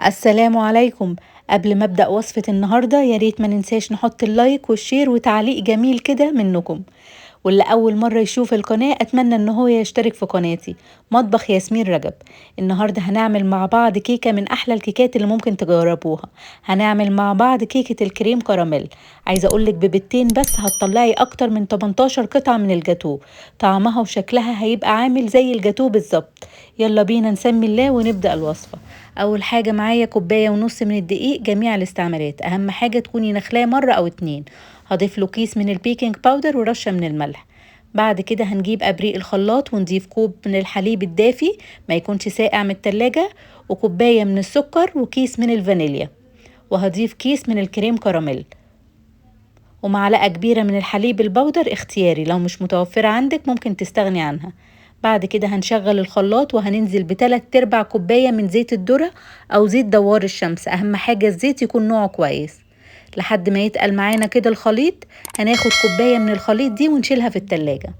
السلام عليكم. قبل ما أبدأ وصفة النهاردة يا ريت ما ننساش نحط اللايك والشير وتعليق جميل كده منكم. واللي أول مرة يشوف القناة أتمنى إن هو يشترك في قناتي مطبخ ياسمين رجب. النهاردة هنعمل مع بعض كيكة من أحلى الكيكات اللي ممكن تجربوها. هنعمل مع بعض كيكة الكريم كراميل. عايزة أقولك ببيتين بس هتطلعي أكتر من 18 قطعة من الجاتو. طعمها وشكلها هيبقى عامل زي الجاتو بالظبط. يلا بينا نسمي الله ونبدأ الوصفة. اول حاجة معايا كوباية ونص من الدقيق جميع الاستعمالات، اهم حاجة تكوني نخلاه مرة او اتنين. هضيف له كيس من البيكنج باودر ورشة من الملح. بعد كده هنجيب ابريق الخلاط ونضيف كوب من الحليب الدافي ما يكونش ساقع من التلاجة، وكوباية من السكر وكيس من الفانيليا، وهضيف كيس من الكريم كراميل، ومعلقة كبيرة من الحليب البودر اختياري، لو مش متوفرة عندك ممكن تستغني عنها. بعد كده هنشغل الخلاط وهننزل ب3/4 كوباية من زيت الذرة أو زيت دوار الشمس، أهم حاجة الزيت يكون نوعه كويس. لحد ما يتقل معانا كده الخليط هناخد كوباية من الخليط دي ونشيلها في التلاجة.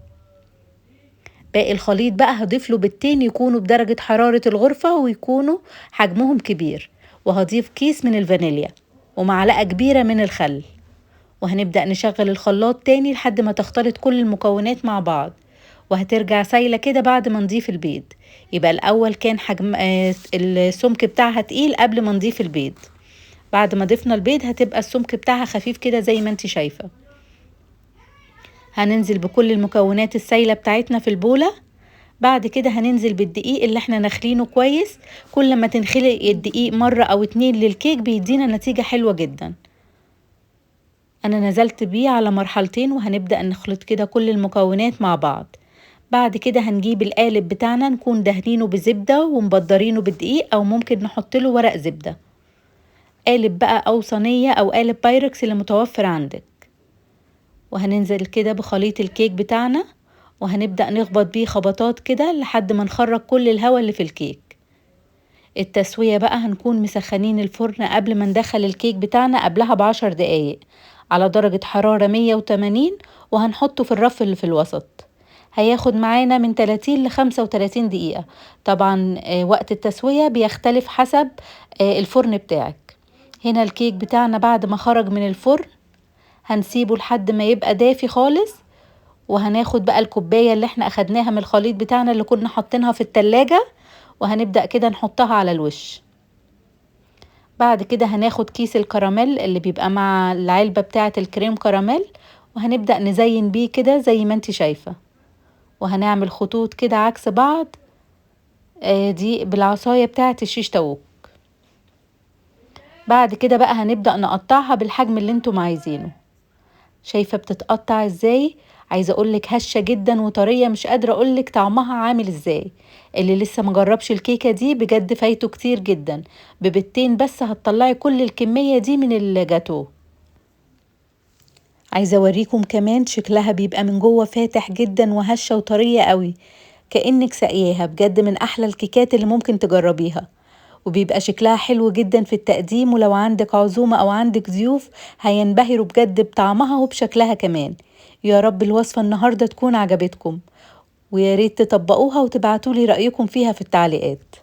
باقي الخليط بقى هضيف له بيضتين يكونوا بدرجة حرارة الغرفة ويكونوا حجمهم كبير، وهضيف كيس من الفانيليا ومعلقة كبيرة من الخل، وهنبدأ نشغل الخلاط تاني لحد ما تختلط كل المكونات مع بعض، وهترجع سايلة كده بعد ما نضيف البيض. يبقى الأول كان حجم السمك بتاعها تقيل قبل ما نضيف البيض. بعد ما ضفنا البيض هتبقى السمك بتاعها خفيف كده زي ما انت شايفة. هننزل بكل المكونات السايلة بتاعتنا في البولة. بعد كده هننزل بالدقيق اللي احنا نخلينه كويس. كل ما تنخلق الدقيق مرة أو اتنين للكيك بيدينا نتيجة حلوة جدا. أنا نزلت بيه على مرحلتين وهنبدأ نخلط كده كل المكونات مع بعض. بعد كده هنجيب القالب بتاعنا نكون دهنينه بزبدة ومبدرينه بالدقيق، أو ممكن نحط له ورق زبدة. قالب بقى أو صينية أو قالب بايركس اللي متوفر عندك. وهننزل كده بخليط الكيك بتاعنا وهنبدأ نخبط بيه خبطات كده لحد ما نخرج كل الهواء اللي في الكيك. التسوية بقى هنكون مسخنين الفرن قبل ما ندخل الكيك بتاعنا قبلها ب10 دقايق على درجة حرارة 180، وهنحطه في الرف اللي في الوسط. هياخد معانا من 30 ل35 دقيقة. طبعا وقت التسوية بيختلف حسب الفرن بتاعك. هنا الكيك بتاعنا بعد ما خرج من الفرن هنسيبه لحد ما يبقى دافي خالص، وهناخد بقى الكوباية اللي احنا اخدناها من الخليط بتاعنا اللي كنا حاطينها في التلاجة، وهنبدأ كده نحطها على الوش. بعد كده هناخد كيس الكراميل اللي بيبقى مع العلبة بتاعة الكريم كراميل، وهنبدأ نزين بيه كده زي ما انت شايفة، وهنعمل خطوط كده عكس بعض دي بالعصاية بتاعة الشيش تاووك. بعد كده بقى هنبدأ نقطعها بالحجم اللي انتم عايزينه. شايفة بتتقطع ازاي؟ عايزة اقولك هشة جدا وطرية، مش قادرة اقولك طعمها عامل ازاي. اللي لسه مجربش الكيكة دي بجد فايته كتير جدا. ببيضتين بس هتطلعي كل الكمية دي من الجاتو. عايزة اوريكم كمان شكلها بيبقى من جوه فاتح جدا وهشة وطرية قوي، كأنك ساقياها. بجد من احلى الكيكات اللي ممكن تجربيها، وبيبقى شكلها حلو جدا في التقديم، ولو عندك عزومة او عندك ضيوف هينبهروا بجد بطعمها وبشكلها كمان. يا رب الوصفة النهاردة تكون عجبتكم، ويا ريت تطبقوها وتبعتولي رأيكم فيها في التعليقات.